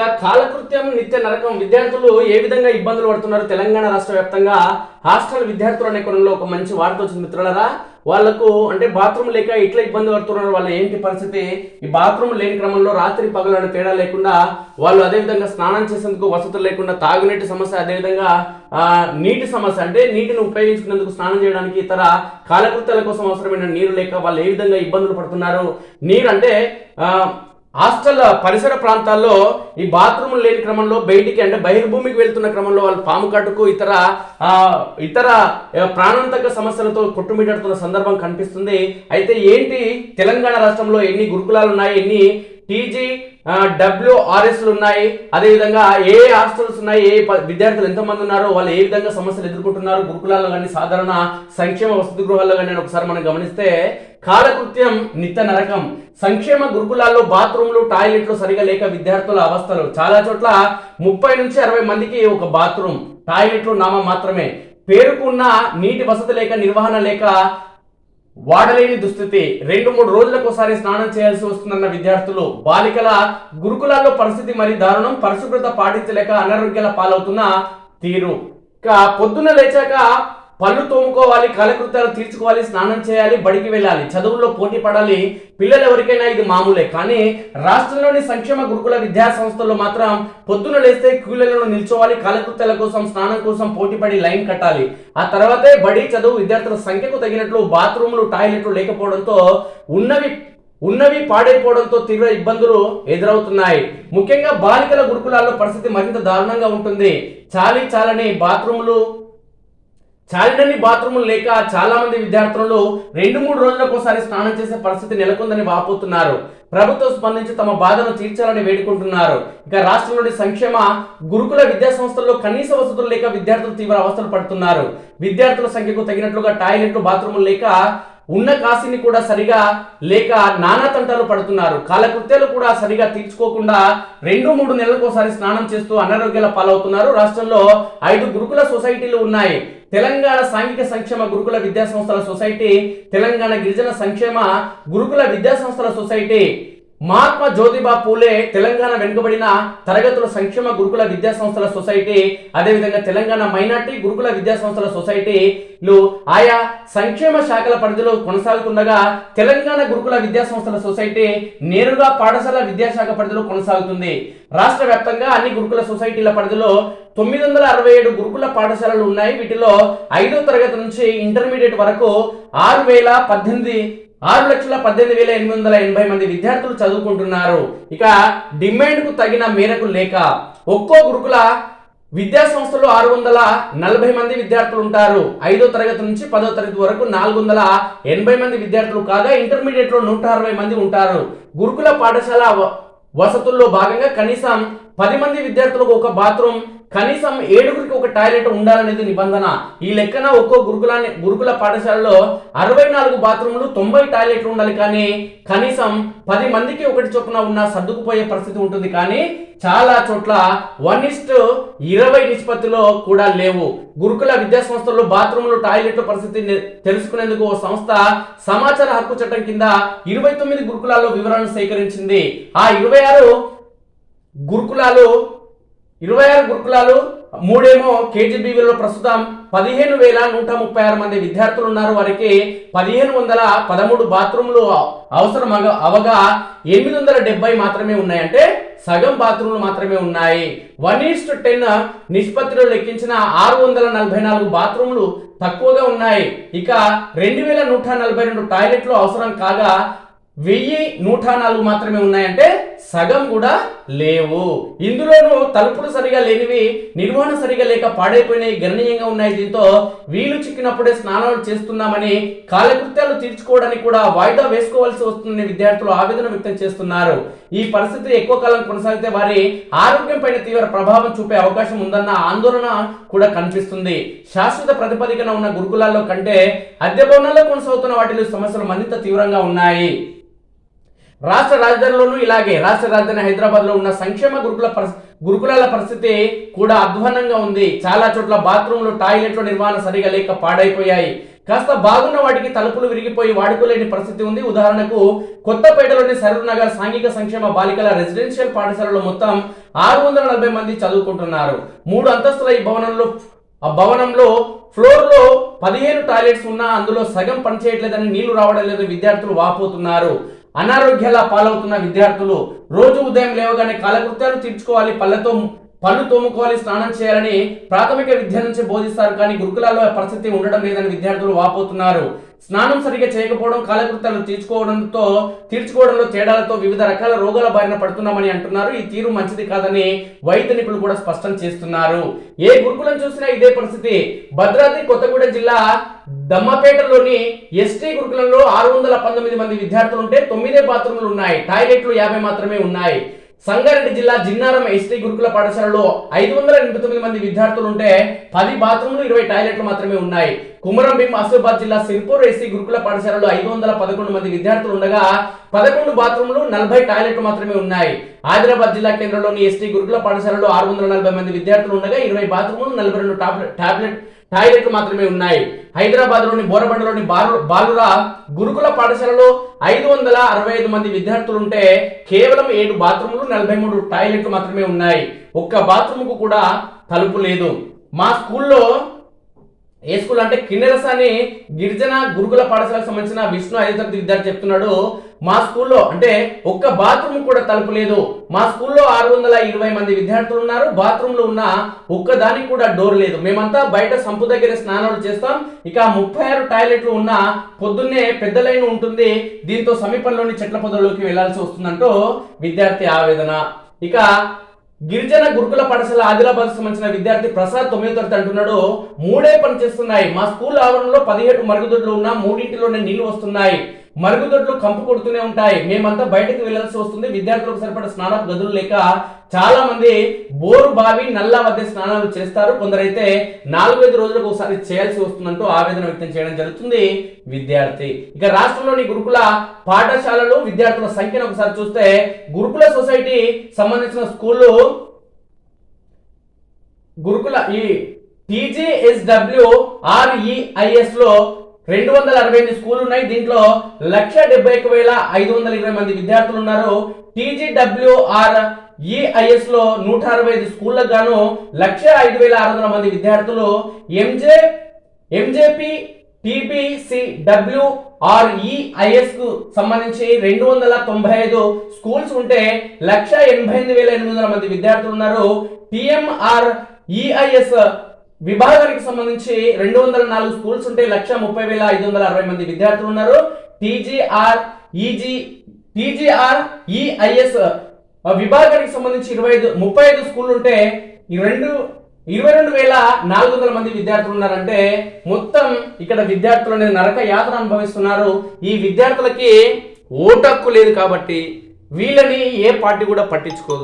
ఇక కాలకృత్యం నిత్య నరకం విద్యార్థులు ఏ విధంగా ఇబ్బందులు పడుతున్నారు తెలంగాణ రాష్ట్ర వ్యాప్తంగా హాస్టల్ విద్యార్థులు అనే కోణంలో ఒక మంచి వార్త వచ్చింది మిత్రులారా. వాళ్ళకు అంటే బాత్రూమ్ లేక ఇట్లా ఇబ్బంది పడుతున్నారు, వాళ్ళ ఏంటి పరిస్థితి? ఈ బాత్రూమ్ లేని క్రమంలో రాత్రి పగలని తేడా లేకుండా వాళ్ళు అదేవిధంగా స్నానం చేసేందుకు వసతులు లేకుండా తాగునీటి సమస్య, అదేవిధంగా నీటి సమస్య అంటే నీటిని ఉపయోగించుకునేందుకు స్నానం చేయడానికి ఇతర కాలకృత్యాల కోసం అవసరమైన నీరు లేక వాళ్ళు ఏ విధంగా ఇబ్బందులు పడుతున్నారు. నీరు అంటే హాస్టల్ పరిసర ప్రాంతాల్లో ఈ బాత్రూమ్ లేని క్రమంలో బయటికి అంటే బహిర్భూమికి వెళ్తున్న క్రమంలో వాళ్ళు పాము కట్టుకు ఇతర ప్రాణాంతక సమస్యలతో కొట్టుమిటాడుతున్న సందర్భం కనిపిస్తుంది. అయితే ఏంటి తెలంగాణ రాష్ట్రంలో ఎన్ని గురుకులాలు ఉన్నాయి, ఎన్ని టీజీ WRSలు ఉన్నాయి, అదేవిధంగా ఏ హాస్టల్స్ ఉన్నాయి, ఏ విద్యార్థులు ఎంతమంది ఉన్నారో వాళ్ళు ఏ విధంగా సమస్యలు ఎదుర్కొంటున్నారు గురుకులాల్లో కానీ సాధారణ సంక్షేమ వసతి గృహాల్లో కానీ ఒకసారి మనం గమనిస్తే కాలకృత్యం నిత్య నరకం. సంక్షేమ గురుకులాల్లో బాత్రూమ్లు టాయిలెట్లు సరిగా లేక విద్యార్థుల అవస్థలు. చాలా చోట్ల 30 నుంచి 60 మందికి ఒక బాత్రూమ్, టాయిలెట్లు నామ మాత్రమే. పేరుకున్న నీటి వసతి లేక నిర్వహణ లేక వాడలేని దుస్థితి. 2-3 రోజులకు ఒకసారి స్నానం చేయాల్సి వస్తుందన్న విద్యార్థులు. బాలికల గురుకులాల్లో పరిస్థితి మరి దారుణం. పరిశుభ్రత పాటించలేక అనారోగ్యాల పాలవుతున్న తీరు. ఇక పొద్దున్న లేచాక పళ్ళు తోముకోవాలి, కాలకృత్యాలు తీర్చుకోవాలి, స్నానం చేయాలి, బడికి వెళ్ళాలి, చదువుల్లో పోటీ పడాలి. పిల్లలు ఎవరికైనా ఇది మామూలే. కానీ రాష్ట్రంలోని సంక్షేమ గురుకుల విద్యా సంస్థల్లో మాత్రం పొద్దున లేస్తే క్యూలలో నిల్చోవాలి, కాలకృత్యాల కోసం స్నానం కోసం పోటీపడి లైన్ కట్టాలి. ఆ తర్వాతే బడి చదువు. విద్యార్థుల సంఖ్యకు తగినట్లు బాత్రూములు టాయిలెట్లు లేకపోవడంతో ఉన్నవి పాడైపోవడంతో తీవ్ర ఇబ్బందులు ఎదురవుతున్నాయి. ముఖ్యంగా బాలికల గురుకులాల్లో పరిస్థితి మరింత దారుణంగా ఉంటుంది. చాలినన్ని బాత్రూములు లేక చాలా మంది విద్యార్థులు 2-3 రోజులకు ఒకసారి స్నానం చేసే పరిస్థితి నెలకొందని వాపోతున్నారు. ప్రభుత్వం స్పందించి తమ బాధను తీర్చాలని వేడుకుంటున్నారు. ఇక రాష్ట్రంలోని సంక్షేమ గురుకుల విద్యా సంస్థల్లో కనీస వసతులు లేక విద్యార్థులు తీవ్ర అవస్థలు పడుతున్నారు. విద్యార్థుల సంఖ్యకు తగినట్లుగా టాయిలెట్లు, బాత్రూములు లేక ఉన్న కాశీని కూడా సరిగా లేక నానా తంటాలు పడుతున్నారు. కాలకృత్యాలు కూడా సరిగా తీర్చుకోకుండా 2-3 నెలలకు ఒకసారి స్నానం చేస్తూ అనారోగ్యాల పాలవుతున్నారు. రాష్ట్రంలో 5 గురుకుల సొసైటీలు ఉన్నాయి. తెలంగాణ సాంఘిక సంక్షేమ గురుకుల విద్యా సంస్థల సొసైటీ, తెలంగాణ గిరిజన సంక్షేమ గురుకుల విద్యా సంస్థల సొసైటీ, మహాత్మా జ్యోతిబా పూలే తెలంగాణ వెనుకబడిన తరగతుల సంక్షేమ గురుకుల విద్యా సంస్థల సొసైటీ, అదేవిధంగా తెలంగాణ మైనార్టీ గురుకుల విద్యా సంస్థల సొసైటీలు ఆయా సంక్షేమ శాఖల పరిధిలో కొనసాగుతుండగా తెలంగాణ గురుకుల విద్యా సంస్థల సొసైటీ నేరుగా పాఠశాల విద్యాశాఖ పరిధిలో కొనసాగుతుంది. రాష్ట్ర వ్యాప్తంగా అన్ని గురుకుల సొసైటీల పరిధిలో 967 గురుకుల పాఠశాలలు ఉన్నాయి. వీటిలో 5వ తరగతి నుంచి ఇంటర్మీడియట్ వరకు 6,18,880 మంది విద్యార్థులు చదువుకుంటున్నారు. ఇక డిమాండ్ కు తగిన మేరకు లేక ఒక్కో గురుకుల విద్యా సంస్థలో 640 మంది విద్యార్థులు ఉంటారు. 5వ తరగతి నుంచి 10వ తరగతి వరకు 480 మంది విద్యార్థులు కాగా ఇంటర్మీడియట్ లో 160 మంది ఉంటారు. గురుకుల పాఠశాల వసతుల్లో భాగంగా కనీసం 10 మంది విద్యార్థులకు ఒక బాత్రూమ్, కనీసం 7గురికి ఒక టాయిలెట్ ఉండాలనేది నిబంధన. ఈ లెక్కన ఒక్కో గురుకుల పాఠశాలలో 64 బాత్రూములు, 90 టాయిలెట్లు ఉండాలి. కానీ కనీసం 10 మందికి ఒకటి చొప్పున ఉన్న సర్దుకుపోయే పరిస్థితి ఉంటుంది. కానీ చాలా చోట్ల 1:20 నిష్పత్తిలో కూడా లేవు. గురుకుల విద్యా సంస్థల్లో బాత్రూములు, టాయిలెట్ల పరిస్థితి తెలుసుకునేందుకు ఓ సంస్థ సమాచార హక్కు చట్టం కింద 29 గురుకులాల్లో వివరాలను సేకరించింది. ఆ 26 గురుకులాలు 3 KGBVలో ప్రస్తుతం 15,136 మంది విద్యార్థులు ఉన్నారు. వారికి 1,513 బాత్రూములు అవసరం అవగా 870 మాత్రమే ఉన్నాయి. అంటే సగం బాత్రూములు మాత్రమే ఉన్నాయి. 1:10 నిష్పత్తిలో లెక్కించిన 644 బాత్రూములు తక్కువగా ఉన్నాయి. ఇక 2,142 టాయిలెట్లు అవసరం కాగా 1,104 మాత్రమే ఉన్నాయంటే సగం కూడా లేవు. ఇందులోనూ తలుపులు సరిగా లేనివి, నిర్వహణ సరిగా లేక పాడైపోయినవి గణనీయంగా ఉన్నాయి. దీంతో వీలు చిక్కినప్పుడే స్నానాలు చేస్తున్నామని కాలకృత్యాలు తీర్చుకోవడానికి కూడా వాయిదా వేసుకోవాల్సి వస్తుందని విద్యార్థులు ఆవేదన వ్యక్తం చేస్తున్నారు. ఈ పరిస్థితి ఎక్కువ కాలం కొనసాగితే వారి ఆరోగ్యంపైన తీవ్ర ప్రభావం చూపే అవకాశం ఉందన్న ఆందోళన కూడా కనిపిస్తుంది. శాశ్వత ప్రతిపాదికన ఉన్న గురుకులాల్లో కంటే అద్దె భవనాల్లో కొనసాగుతున్న వాటిలో సమస్యలు మరింత తీవ్రంగా ఉన్నాయి. రాష్ట్ర రాజధానిలోనూ ఇలాగే. రాష్ట్ర రాజధాని హైదరాబాద్ లో ఉన్న సంక్షేమ గురుకులాల పరిస్థితి కూడా అధ్వానంగా ఉంది. చాలా చోట్ల బాత్రూంలు, టాయిలెట్ల నిర్వహణ సరిగా లేక పాడైపోయాయి. కాస్త బాగున్న వాటికి తలుపులు విరిగిపోయి వాడుకోలేని పరిస్థితి ఉంది. ఉదాహరణకు కొత్తపేటలోని సరూర్ నగర్ సాంఘిక సంక్షేమ బాలికల రెసిడెన్షియల్ పాఠశాలలో మొత్తం 640 మంది చదువుకుంటున్నారు. 3 అంతస్తుల ఈ భవనంలో ఫ్లోర్ లో 15 టాయిలెట్స్ ఉన్నా అందులో సగం పనిచేయట్లేదని, నీళ్లు రావడం లేదు, విద్యార్థులు వాపోతున్నారు. అనారోగ్యాల పాలవుతున్న విద్యార్థులు రోజు ఉదయం లేవగానే కాలకృత్యాలు తీర్చుకోవాలి, పళ్ళు తోముకోవాలి, స్నానం చేయాలని ప్రాథమిక విద్య నుంచి బోధిస్తారు. కానీ గురుకులాల్లో పరిస్థితి ఉండడం లేదని విద్యార్థులు వాపోతున్నారు. స్నానం సరిగ్గా చేయకపోవడం, కాలకృత్యాలు తీర్చుకోవడంలో తేడాలతో వివిధ రకాల రోగాల బారిన పడుతున్నామని అంటున్నారు. ఈ తీరు మంచిది కాదని వైద్య నిపుణులు కూడా స్పష్టం చేస్తున్నారు. ఏ గురుకులం చూసినా ఇదే పరిస్థితి. భద్రాద్రి కొత్తగూడెం జిల్లా దమ్మపేటలోని ఎస్టీ గురుకులంలో 619 మంది విద్యార్థులు ఉంటే 9 బాత్రూములు ఉన్నాయి, టాయిలెట్లు 50 మాత్రమే ఉన్నాయి. సంగారెడ్డి జిల్లా జిన్నారం ఎస్టీ గురుకుల పాఠశాలలో 589 మంది విద్యార్థులు ఉంటే 10 బాత్రూములు 20 టాయిలెట్లు మాత్రమే ఉన్నాయి. కుమరం భీం ఆసిఫాబాద్ జిల్లా సిర్పూర్ ఎస్టీ గురుకుల పాఠశాలలో 511 మంది విద్యార్థులు ఉండగా 11 బాత్రూములు 40 టాయిలెట్లు మాత్రమే ఉన్నాయి. ఆదిలాబాద్ జిల్లా కేంద్రంలోని ఎస్టీ గురుకుల పాఠశాలలో 640 మంది విద్యార్థులు ఉండగా 20 బాత్రూములు 42 టాయిలెట్లు మాత్రమే ఉన్నాయి. హైదరాబాద్ లోని బోరబండలోని బాలుర గురుకుల పాఠశాలలో 565 మంది విద్యార్థులు ఉంటే కేవలం 7 బాత్రూములు 43 టాయిలెట్లు మాత్రమే ఉన్నాయి. ఒక్క బాత్రూముకు కూడా తలుపు లేదు. మా స్కూల్లో ఏ స్కూల్ అంటే కిన్నెరసాని గిరిజన గురుకుల పాఠశాలకు సంబంధించిన విష్ణు 5వ తరగతి విద్యార్థి చెప్తున్నాడు. మా స్కూల్లో అంటే ఒక్క బాత్రూమ్ కూడా తలుపు లేదు. మా స్కూల్లో 620 మంది విద్యార్థులు ఉన్నారు. బాత్రూంలో ఉన్న ఒక్కదానికి కూడా డోర్ లేదు. మేమంతా బయట సంపు దగ్గర స్నానాలు చేస్తాం. ఇక 36 టాయిలెట్లు ఉన్న పొద్దున్నే పెద్ద లైన్ ఉంటుంది. దీంతో సమీపంలోని చెట్ల పొదల్లోకి వెళ్లాల్సి వస్తుందంటూ విద్యార్థి ఆవేదన. ఇక గిరిజన గురుకుల పాఠశాల ఆదిలాబాద్ సంబంధించిన విద్యార్థి ప్రసాద్ 9వ తరగతి అంటున్నాడు. 3 పని చేస్తున్నాయి. మా స్కూల్ ఆవరణలో 17 మరుగుదొడ్లు ఉన్నా 3లోనే నీళ్లు వస్తున్నాయి. మరుగుదొడ్లు కంపు కొడుతూనే ఉంటాయి. మేమంతా బయటకు వెళ్లాల్సి వస్తుంది. విద్యార్థులకు సరిపడ స్నానపు గదులు లేక చాలా మంది బోరు బావి నల్ల వద్ద స్నానాలు చేస్తారు. కొందరైతే 4-5 రోజులకు ఒకసారి చేయాల్సి వస్తుందంటూ ఆవేదన వ్యక్తం చేయడం జరుగుతుంది విద్యార్థి. ఇక రాష్ట్రంలోని గురుకుల పాఠశాలలు విద్యార్థుల సంఖ్యను ఒకసారి చూస్తే గురుకుల సొసైటీ సంబంధించిన స్కూళ్ళు గురుకుల ఈ TGSWREIS లో 268 స్కూల్ ఉన్నాయి. దీంట్లో 171,520 మంది విద్యార్థులు ఉన్నారు. TGWREIS లో 165 స్కూళ్లకు గాను 105,600 మంది విద్యార్థులు. MJP TBCWREIS కు సంబంధించి 295 స్కూల్స్ ఉంటే 188,800 మంది విద్యార్థులు ఉన్నారు. TMREIS విభాగానికి సంబంధించి 204 స్కూల్స్ ఉంటే 130,560 మంది విద్యార్థులు ఉన్నారు. TGREIS విభాగానికి సంబంధించి 35 స్కూళ్ళు ఉంటే 22,400 మంది విద్యార్థులు ఉన్నారంటే మొత్తం ఇక్కడ విద్యార్థులు అనేది నరక యాతన అనుభవిస్తున్నారు. ఈ విద్యార్థులకి ఓటు హక్కు లేదు కాబట్టి వీళ్ళని ఏ పార్టీ కూడా పట్టించుకోదు.